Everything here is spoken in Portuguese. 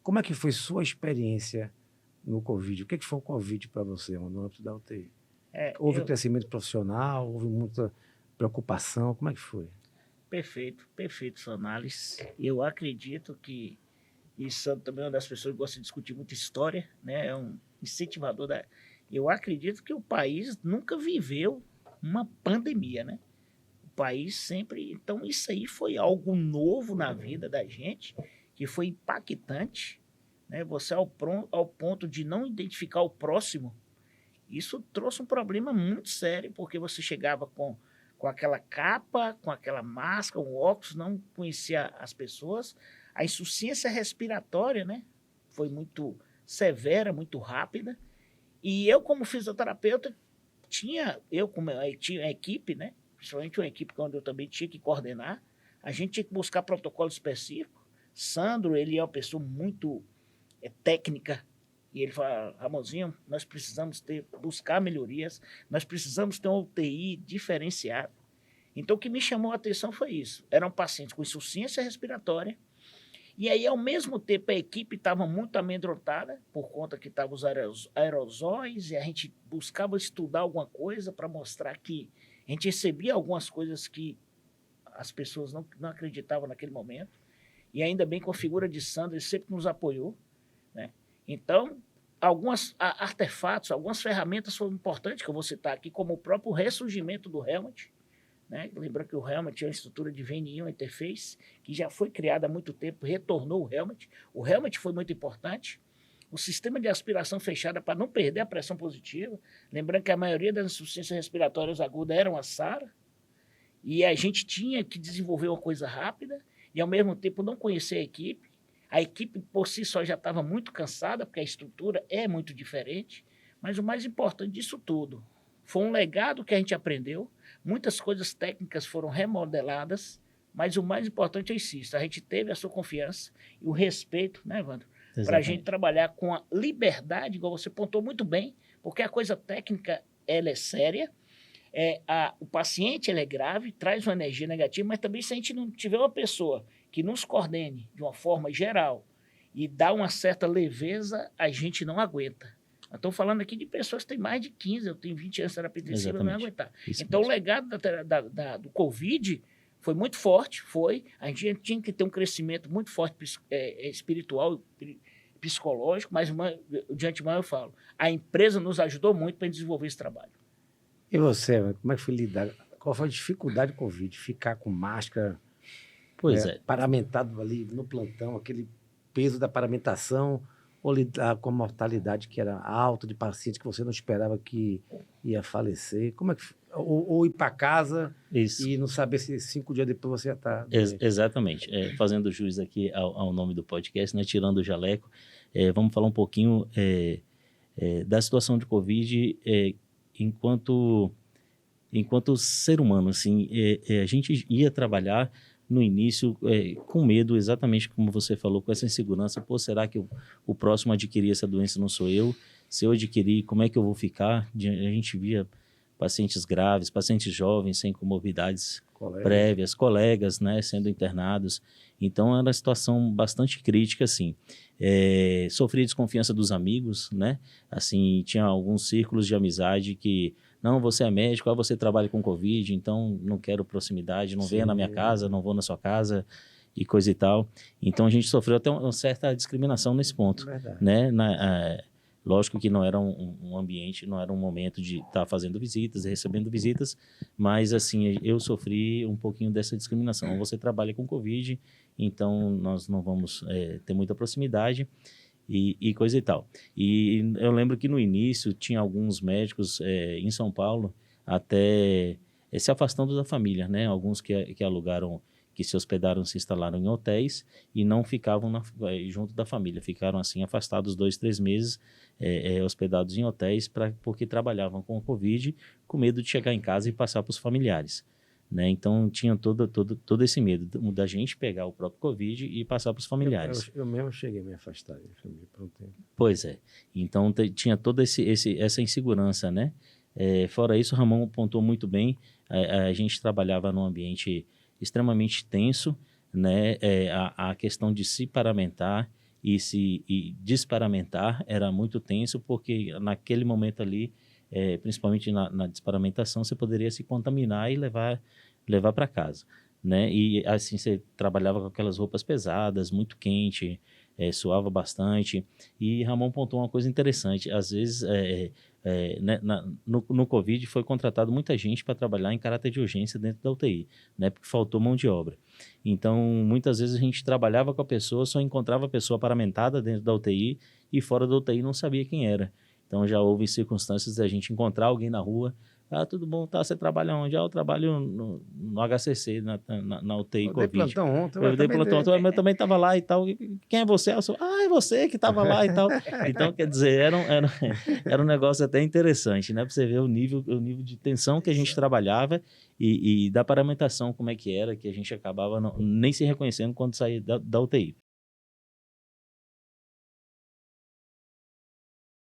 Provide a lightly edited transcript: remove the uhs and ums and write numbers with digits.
Como é que foi sua experiência no Covid? O que foi o Covid para você, no âmbito da UTI? Houve crescimento profissional? Houve muita preocupação? Como é que foi? Perfeito sua análise. Eu acredito que, e Sandro também é uma das pessoas que gosta de discutir muito história, né? É um incentivador da... Eu acredito que o país nunca viveu uma pandemia, né? O país sempre... Então isso aí foi algo novo na vida da gente, que foi impactante, né? Você ao ponto de não identificar o próximo, isso trouxe um problema muito sério, porque você chegava com aquela capa, com aquela máscara, um óculos, não conhecia as pessoas. A insuficiência respiratória, né, foi muito severa, muito rápida. E eu, como fisioterapeuta, como a equipe, né, principalmente uma equipe onde eu também tinha que coordenar, a gente tinha que buscar protocolo específico. Sandro, ele é uma pessoa muito técnica, e ele fala, Ramonzinho, nós precisamos buscar melhorias, nós precisamos ter uma UTI diferenciada. Então, o que me chamou a atenção foi isso. Eram pacientes com insuficiência respiratória, e aí, ao mesmo tempo, a equipe estava muito amedrontada, por conta que estavam os aerosóis, e a gente buscava estudar alguma coisa para mostrar que a gente recebia algumas coisas que as pessoas não acreditavam naquele momento. E ainda bem com a figura de Sandro, ele sempre nos apoiou, né? Então, alguns artefatos, algumas ferramentas foram importantes, que eu vou citar aqui, como o próprio ressurgimento do Helmet, né? Lembrando que o Helmet é uma estrutura de VNI, uma interface, que já foi criada há muito tempo, retornou o Helmet. O Helmet foi muito importante. O sistema de aspiração fechada para não perder a pressão positiva. Lembrando que a maioria das insuficiências respiratórias agudas eram a SARA, e a gente tinha que desenvolver uma coisa rápida, e ao mesmo tempo não conhecer a equipe. A equipe por si só já estava muito cansada, porque a estrutura é muito diferente, mas o mais importante disso tudo foi um legado que a gente aprendeu, muitas coisas técnicas foram remodeladas, mas o mais importante é isso, a gente teve a sua confiança e o respeito, né, Evandro, para a gente trabalhar com a liberdade, igual você pontuou muito bem, porque a coisa técnica ela é séria, o paciente ele é grave, traz uma energia negativa, mas também se a gente não tiver uma pessoa que nos coordene de uma forma geral e dá uma certa leveza, a gente não aguenta. Eu estou falando aqui de pessoas que têm mais de 15, eu tenho 20 anos de terapia intensiva, eu não ia aguentar. Isso então, mesmo. O legado do Covid foi muito forte, a gente tinha que ter um crescimento muito forte espiritual e psicológico, mas de antemão eu falo, a empresa nos ajudou muito para desenvolver esse trabalho. E você, como é que foi lidar? Qual foi a dificuldade do Covid? Ficar com máscara, paramentado ali no plantão, aquele peso da paramentação, ou lidar com a mortalidade que era alta de pacientes que você não esperava que ia falecer? Como é que, ou ir para casa e não saber se 5 dias depois você ia estar... Exatamente. Fazendo jus aqui ao nome do podcast, né, tirando o jaleco, vamos falar um pouquinho da situação de Covid enquanto ser humano, assim, a gente ia trabalhar no início com medo, exatamente como você falou, com essa insegurança. Pô, será que o próximo a adquirir essa doença não sou eu? Se eu adquirir, como é que eu vou ficar? A gente via pacientes graves, pacientes jovens, sem comorbidades prévias, colegas, né, sendo internados. Então, era uma situação bastante crítica, assim. Sofria desconfiança dos amigos, né? Assim, tinha alguns círculos de amizade que... Não, você é médico, você trabalha com Covid, então não quero proximidade, não venha na minha casa, não vou na sua casa e coisa e tal. Então, a gente sofreu até uma certa discriminação nesse ponto, né? Lógico que não era um ambiente, não era um momento de estar fazendo visitas, recebendo visitas, mas, assim, eu sofri um pouquinho dessa discriminação. Você trabalha com Covid, então nós não vamos ter muita proximidade. E coisa e tal. E eu lembro que no início tinha alguns médicos em São Paulo até se afastando da família, né? Alguns que alugaram, que se hospedaram, se instalaram em hotéis e não ficavam junto da família. Ficaram assim afastados 2, 3 meses, hospedados em hotéis porque trabalhavam com o Covid, com medo de chegar em casa e passar para os familiares. Né? Então, tinha todo esse medo da gente pegar o próprio Covid e passar para os familiares. Eu mesmo cheguei a me afastar da família por um tempo. Pois é. Então, tinha toda essa insegurança, né? Fora isso, o Ramon apontou muito bem, a gente trabalhava num ambiente extremamente tenso, né? A questão de se paramentar e desparamentar era muito tenso, porque naquele momento ali, principalmente na desparamentação, você poderia se contaminar e levar para casa, né? E assim você trabalhava com aquelas roupas pesadas, muito quente, suava bastante. E Ramon pontuou uma coisa interessante, às vezes né, no Covid foi contratado muita gente para trabalhar em caráter de urgência dentro da UTI, né, porque faltou mão de obra. Então, muitas vezes a gente trabalhava com a pessoa, só encontrava a pessoa paramentada dentro da UTI e fora da UTI não sabia quem era. Então, já houve circunstâncias da gente encontrar alguém na rua. Tudo bom, tá? Você trabalha onde? Eu trabalho no HCC, na UTI Covid. Eu dei plantão ontem. Eu dei plantão ontem, mas também estava lá e tal. Quem é você? Eu sou, é você que estava lá e tal. Então, quer dizer, era um negócio até interessante, né? Para você ver o nível de tensão que a gente trabalhava e da paramentação, como é que era, que a gente acabava nem se reconhecendo quando saía da UTI.